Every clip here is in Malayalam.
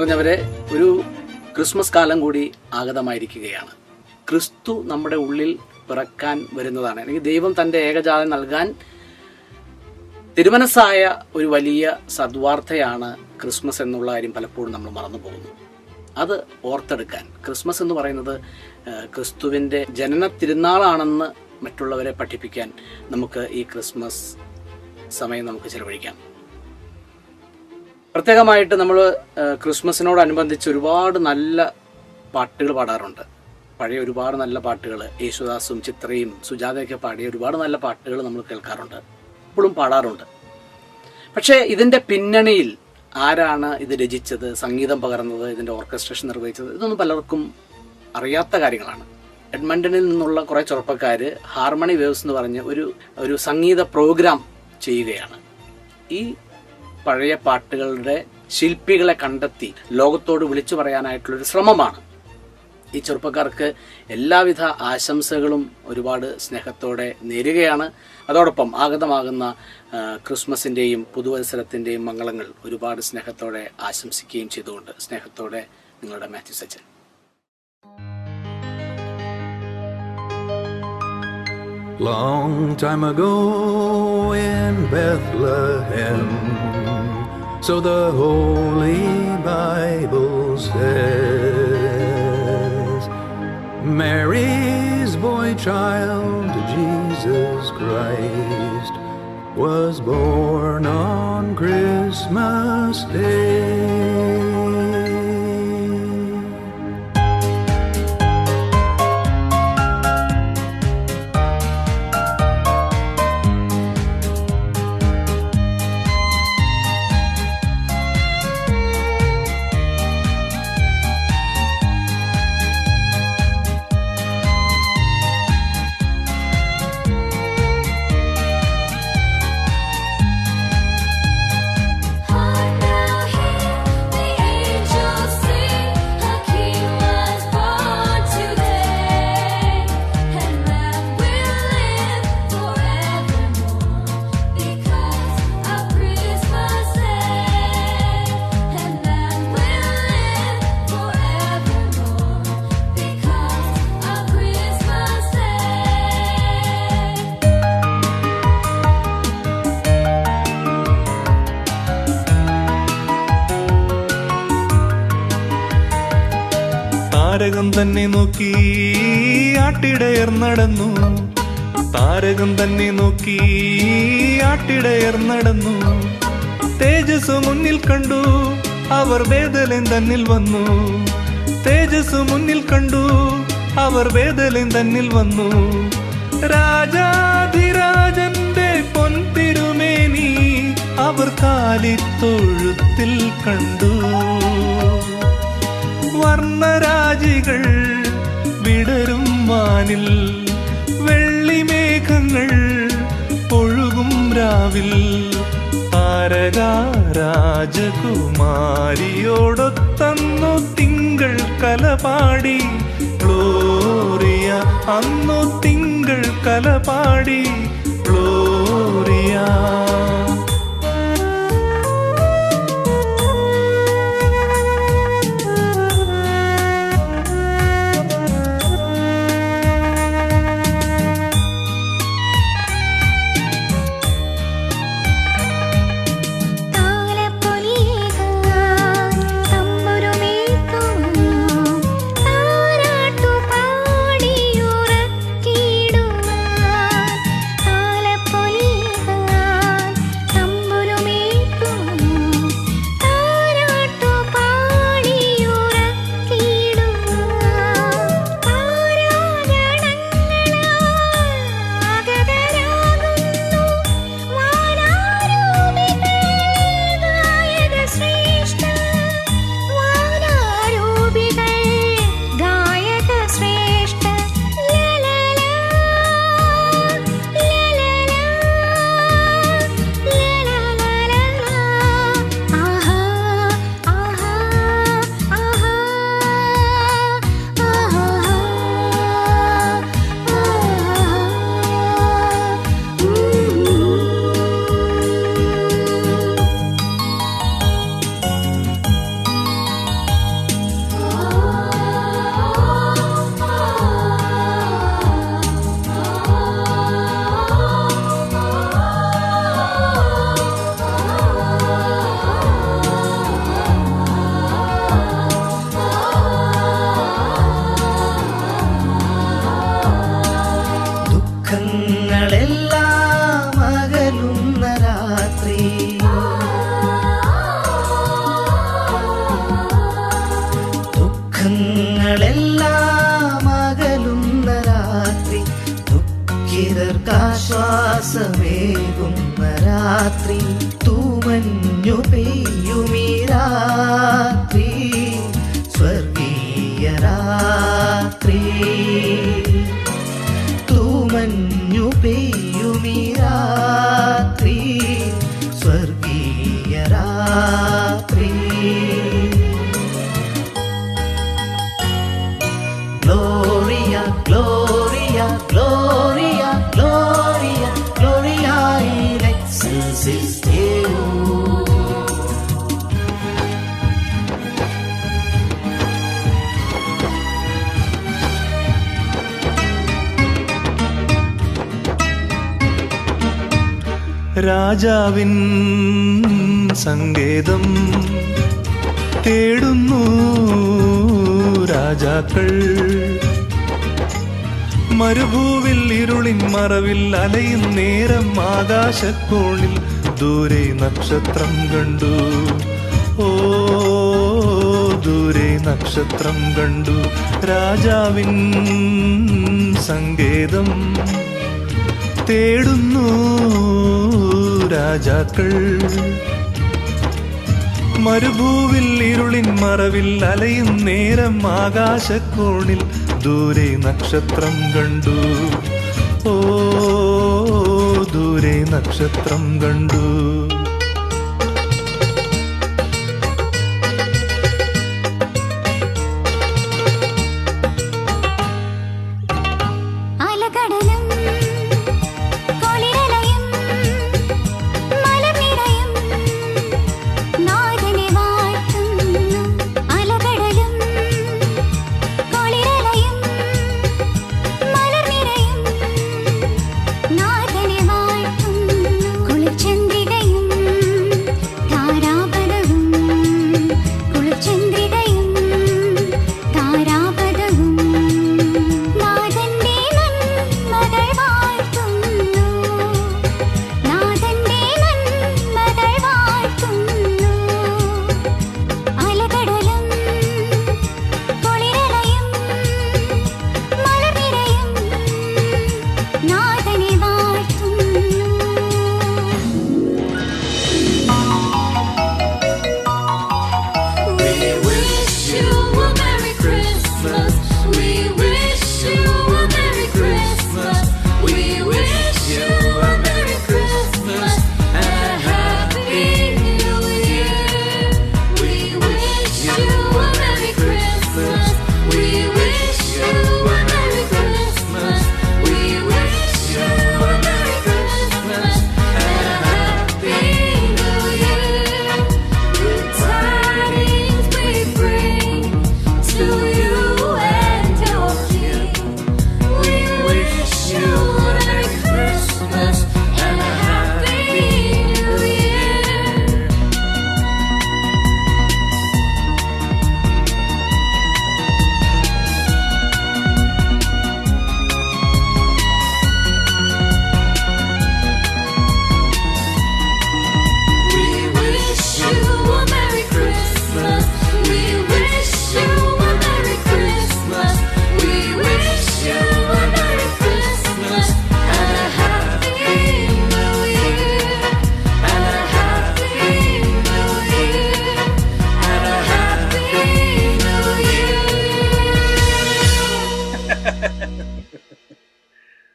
നിറഞ്ഞവരെ, ഒരു ക്രിസ്മസ് കാലം കൂടി ആഗതമായിരിക്കുകയാണ്. ക്രിസ്തു നമ്മുടെ ഉള്ളിൽ പിറക്കാൻ വരുന്നതാണ്. അല്ലെങ്കിൽ ദൈവം തൻ്റെ ഏകജാതം നൽകാൻ തിരുമനസ്സായ ഒരു വലിയ സദ്വാർത്തയാണ് ക്രിസ്മസ് എന്നുള്ള കാര്യം പലപ്പോഴും നമ്മൾ മറന്നു പോകുന്നു. അത് ഓർത്തെടുക്കാൻ, ക്രിസ്മസ് എന്ന് പറയുന്നത് ക്രിസ്തുവിൻ്റെ ജനന തിരുനാളാണെന്ന് മറ്റുള്ളവരെ പഠിപ്പിക്കാൻ നമുക്ക് ഈ ക്രിസ്മസ് സമയം നമുക്ക് ചെലവഴിക്കാം. പ്രത്യേകമായിട്ട് നമ്മൾ ക്രിസ്മസിനോടനുബന്ധിച്ച് ഒരുപാട് നല്ല പാട്ടുകൾ പാടാറുണ്ട്. പഴയ ഒരുപാട് നല്ല പാട്ടുകൾ, യേശുദാസും ചിത്രയും സുജാതയൊക്കെ പാടിയ ഒരുപാട് നല്ല പാട്ടുകൾ നമ്മൾ കേൾക്കാറുണ്ട്, ഇപ്പോഴും പാടാറുണ്ട്. പക്ഷേ ഇതിൻ്റെ പിന്നണിയിൽ ആരാണ് ഇത് രചിച്ചത്, സംഗീതം പകർന്നത്, ഇതിൻ്റെ ഓർക്കസ്ട്രേഷൻ നിർവഹിച്ചത്, ഇതൊന്നും പലർക്കും അറിയാത്ത കാര്യങ്ങളാണ്. എഡ്മണ്ടനിൽ നിന്നുള്ള കുറേ ചെറുപ്പക്കാർ ഹാർമണി വേവ്സ് എന്ന് പറഞ്ഞ് ഒരു സംഗീത പ്രോഗ്രാം ചെയ്യുകയാണ്. ഈ പഴയ പാട്ടുകളുടെ ശില്പികളെ കണ്ടെത്തി ലോകത്തോട് വിളിച്ചു പറയാനായിട്ടുള്ളൊരു ശ്രമമാണ്. ഈ ചെറുപ്പക്കാർക്ക് എല്ലാവിധ ആശംസകളും ഒരുപാട് സ്നേഹത്തോടെ നേരുകയാണ്. അതോടൊപ്പം ആഗതമാകുന്ന ക്രിസ്മസിൻ്റെയും പുതുവത്സരത്തിൻ്റെയും മംഗളങ്ങൾ ഒരുപാട് സ്നേഹത്തോടെ ആശംസിക്കുകയും ചെയ്തുകൊണ്ട് സ്നേഹത്തോടെ നിങ്ങളുടെ Mathew സച്ചൻ. Long time ago in Bethlehem, so the Holy Bible says, Mary's boy child, Jesus Christ, was born on Christmas Day. താരകം തന്നെ നോക്കി ആട്ടിടയർ നടന്നു, താരകം തന്നെ നോക്കി ആട്ടിടയർ നടന്നു. തേജസ് മുന്നിൽ കണ്ടു അവർ ബേഥലേം തന്നിൽ വന്നു, തേജസ് മുന്നിൽ കണ്ടു അവർ ബേഥലേം തന്നിൽ വന്നു. രാജാധിരാജന്റെ പൊൻതിരുമേനി അവർ കാലിത്തൊഴുത്തിൽ കണ്ടു. വർണ്ണരാജികൾ വിടരും വാനിൽ, വെള്ളിമേഘങ്ങൾ ഒഴുകും രാവിൽ. താരക രാജകുമാരിയോടൊത്തന്നു തിങ്കൾ കലപാടി ഗ്ലോറിയ, അന്നു തിങ്കൾ കലപാടി ഗ്ലോറിയ. ദുഃഖങ്ങളെല്ലാം അകലുന്ന രാത്രി, ദുഃഖിതർക്കാശ്വാസമേകുന്ന രാത്രി, തൂമഞ്ഞു പെയ്യുമീ രാത്രി, സ്വർഗീയ രാത്രി. തൂമഞ്ഞു പെയ്യുമീ രാത്രി, സ്വർഗീയ രാത്രി. Gloria, Gloria, Gloria, Gloria, Gloria in excelsis Deo. രാജാവിൻ സങ്കേതം തേടുന്നു രാജാക്കൾ. മരുഭൂവിൽ ഇരുളിൻ മറവിൽ അലയും നേരം ആകാശക്കോണിൽ ദൂരെ നക്ഷത്രം കണ്ടു. ഓ ദൂരെ നക്ഷത്രം കണ്ടു. രാജാവിൻ സങ്കേതം തേടുന്നു രാജാക്കൾ. മരുഭൂവിൽ ഇരുളിൻ മറവിൽ അലയും നേരം ആകാശക്കോണിൽ ദൂരെ നക്ഷത്രം കണ്ടു. ഓ ദൂരെ നക്ഷത്രം കണ്ടു.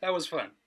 That was fun.